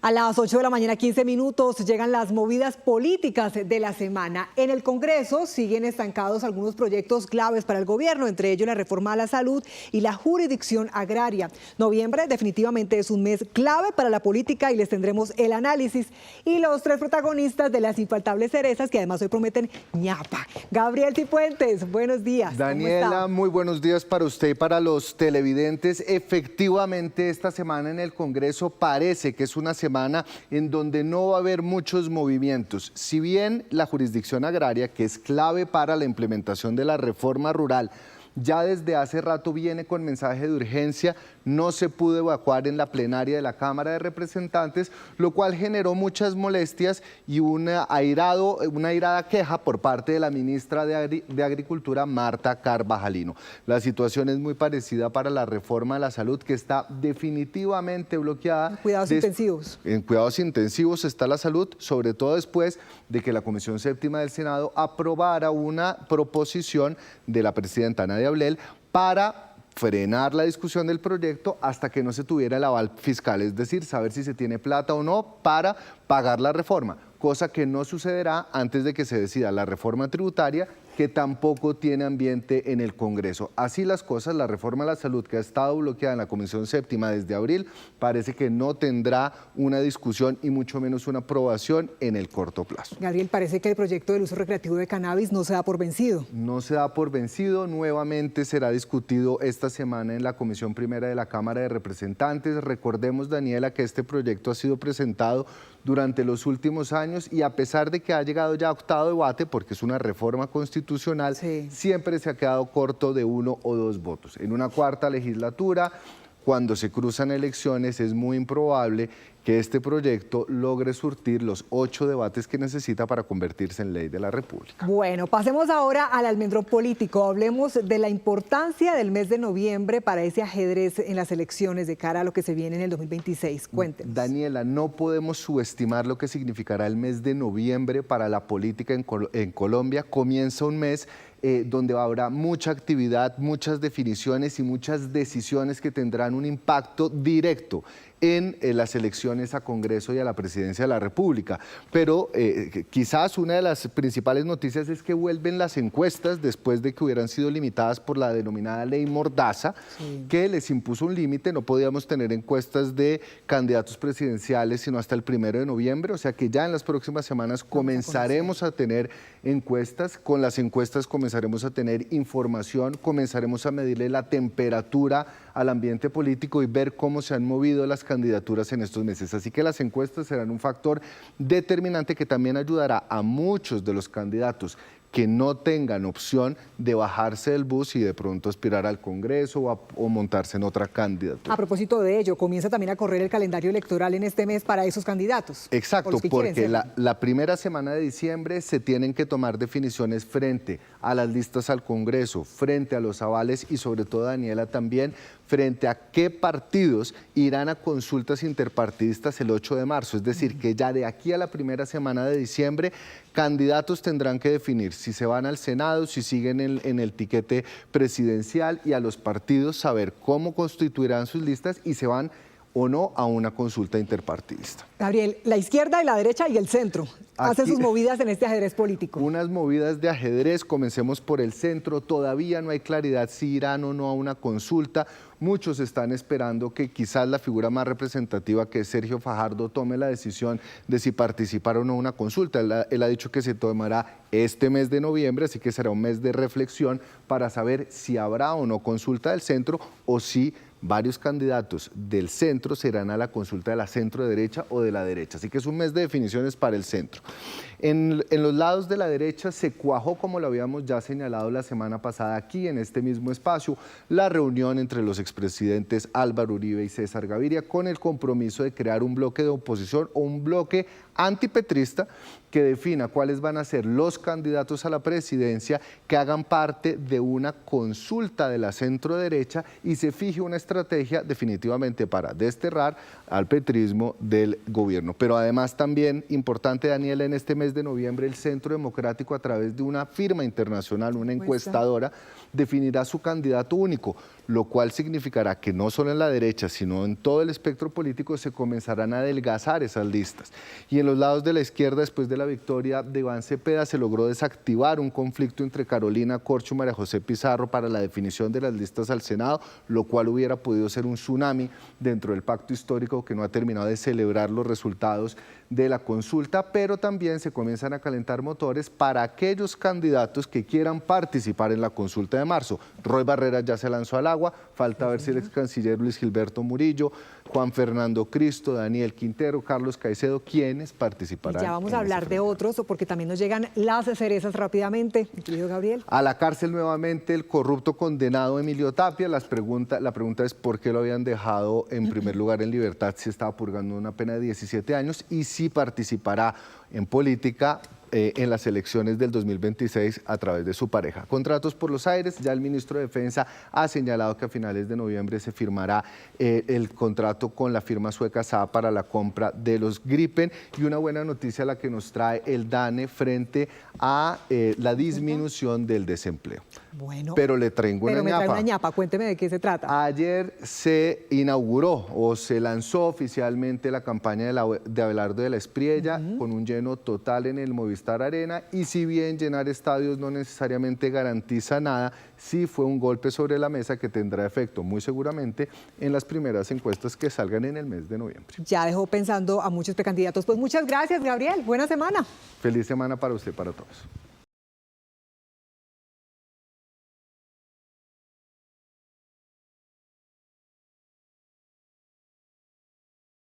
A las 8 de la mañana, 15 minutos, llegan las movidas políticas de la semana. En el Congreso siguen estancados algunos proyectos claves para el gobierno, entre ellos la reforma a la salud y la jurisdicción agraria. Noviembre definitivamente es un mes clave para la política y les tendremos el análisis y los tres protagonistas de las infaltables cerezas que además hoy prometen ñapa. Gabriel Cifuentes, buenos días. Daniela, muy buenos días para usted y para los televidentes. Efectivamente, esta semana en el Congreso parece que es una semana en donde no va a haber muchos movimientos. Si bien la jurisdicción agraria, que es clave para la implementación de la reforma rural, ya desde hace rato viene con mensaje de urgencia, no se pudo evacuar en la plenaria de la Cámara de Representantes, lo cual generó muchas molestias y una airada queja por parte de la ministra de Agricultura, Marta Carvajalino. La situación es muy parecida para la reforma de la salud, que está definitivamente bloqueada. Cuidados intensivos. En cuidados intensivos está la salud, sobre todo después de que la Comisión Séptima del Senado aprobara una proposición de la presidenta Nadia Ablel para frenar la discusión del proyecto hasta que no se tuviera el aval fiscal, es decir, saber si se tiene plata o no para pagar la reforma, cosa que no sucederá antes de que se decida la reforma tributaria, que tampoco tiene ambiente en el Congreso. Así las cosas, la reforma a la salud, que ha estado bloqueada en la Comisión Séptima desde abril, parece que no tendrá una discusión y mucho menos una aprobación en el corto plazo. Gabriel, parece que el proyecto del uso recreativo de cannabis no se da por vencido. No se da por vencido, nuevamente será discutido esta semana en la Comisión Primera de la Cámara de Representantes. Recordemos, Daniela, que este proyecto ha sido presentado durante los últimos años y a pesar de que ha llegado ya a octavo debate, porque es una reforma constitucional, siempre se ha quedado corto de 1 o 2 votos. En una cuarta legislatura, cuando se cruzan elecciones, es muy improbable que este proyecto logre surtir los 8 debates que necesita para convertirse en ley de la República. Bueno, pasemos ahora al almendrón político. Hablemos de la importancia del mes de noviembre para ese ajedrez en las elecciones de cara a lo que se viene en el 2026. Cuéntenos. Daniela, no podemos subestimar lo que significará el mes de noviembre para la política en Colombia. Comienza un mes donde habrá mucha actividad, muchas definiciones y muchas decisiones que tendrán un impacto directo en las elecciones a Congreso y a la Presidencia de la República. Pero quizás una de las principales noticias es que vuelven las encuestas después de que hubieran sido limitadas por la denominada ley Mordaza, que les impuso un límite. No podíamos tener encuestas de candidatos presidenciales sino hasta el 1 de noviembre, o sea que ya en las próximas semanas comenzaremos a tener encuestas. Con las encuestas comenzaremos a tener información, comenzaremos a medirle la temperatura al ambiente político y ver cómo se han movido las candidaturas en estos meses. Así que las encuestas serán un factor determinante que también ayudará a muchos de los candidatos que no tengan opción de bajarse del bus y de pronto aspirar al Congreso o montarse en otra candidatura. A propósito de ello, comienza también a correr el calendario electoral en este mes para esos candidatos. Exacto, porque la primera semana de diciembre se tienen que tomar definiciones frente a las listas al Congreso, frente a los avales y sobre todo, Daniela, también frente a qué partidos irán a consultas interpartidistas el 8 de marzo. Es decir, que ya de aquí a la primera semana de diciembre, candidatos tendrán que definir si se van al Senado, si siguen en el tiquete presidencial, y a los partidos saber cómo constituirán sus listas y se van o no a una consulta interpartidista. Gabriel, la izquierda y la derecha y el centro hacen sus movidas en este ajedrez político. Unas movidas de ajedrez, comencemos por el centro. Todavía no hay claridad si irán o no a una consulta. Muchos están esperando que quizás la figura más representativa, que es Sergio Fajardo, tome la decisión de si participar o no en una consulta. Él ha dicho que se tomará este mes de noviembre, así que será un mes de reflexión para saber si habrá o no consulta del centro o si varios candidatos del centro serán a la consulta de la centro derecha o de la derecha. Así que es un mes de definiciones para el centro. En los lados de la derecha se cuajó, como lo habíamos ya señalado la semana pasada aquí en este mismo espacio, la reunión entre los expresidentes Álvaro Uribe y César Gaviria con el compromiso de crear un bloque de oposición o un bloque antipetrista que defina cuáles van a ser los candidatos a la presidencia que hagan parte de una consulta de la centro derecha y se fije una estrategia definitivamente para desterrar al petrismo del gobierno. Pero además también importante, Daniela, en este mes de noviembre el Centro Democrático, a través de una firma internacional, una encuestadora, definirá su candidato único. lo cual significará que no solo en la derecha, sino en todo el espectro político se comenzarán a adelgazar esas listas. Y en los lados de la izquierda, después de la victoria de Iván Cepeda, se logró desactivar un conflicto entre Carolina Corcho y María José Pizarro para la definición de las listas al Senado, lo cual hubiera podido ser un tsunami dentro del pacto histórico que no ha terminado de celebrar los resultados de la consulta, pero también se comienzan a calentar motores para aquellos candidatos que quieran participar en la consulta de marzo. Roy Barreras ya se lanzó al agua, falta ver si el ex canciller Luis Gilberto Murillo, Juan Fernando Cristo, Daniel Quintero, Carlos Caicedo, quienes participarán. Ya vamos a hablar de otros, porque también nos llegan las cerezas rápidamente, querido Gabriel. A la cárcel nuevamente el corrupto condenado Emilio Tapia. La pregunta es por qué lo habían dejado en primer lugar en libertad si estaba purgando una pena de 17 años y si participará en política en las elecciones del 2026 a través de su pareja. Contratos por los aires, ya el ministro de Defensa ha señalado que a finales de noviembre se firmará el contrato con la firma sueca Saab para la compra de los Gripen, y una buena noticia la que nos trae el DANE frente a la disminución del desempleo. Bueno, pero le traigo una ñapa. Me trae una ñapa, cuénteme de qué se trata. Ayer se inauguró o se lanzó oficialmente la campaña de Abelardo de la Espriella con un lleno total en el Movistar Arena, y si bien llenar estadios no necesariamente garantiza nada, sí fue un golpe sobre la mesa que tendrá efecto muy seguramente en las primeras encuestas que salgan en el mes de noviembre. Ya dejó pensando a muchos precandidatos. Pues muchas gracias, Gabriel. Buena semana. Feliz semana para usted y para todos.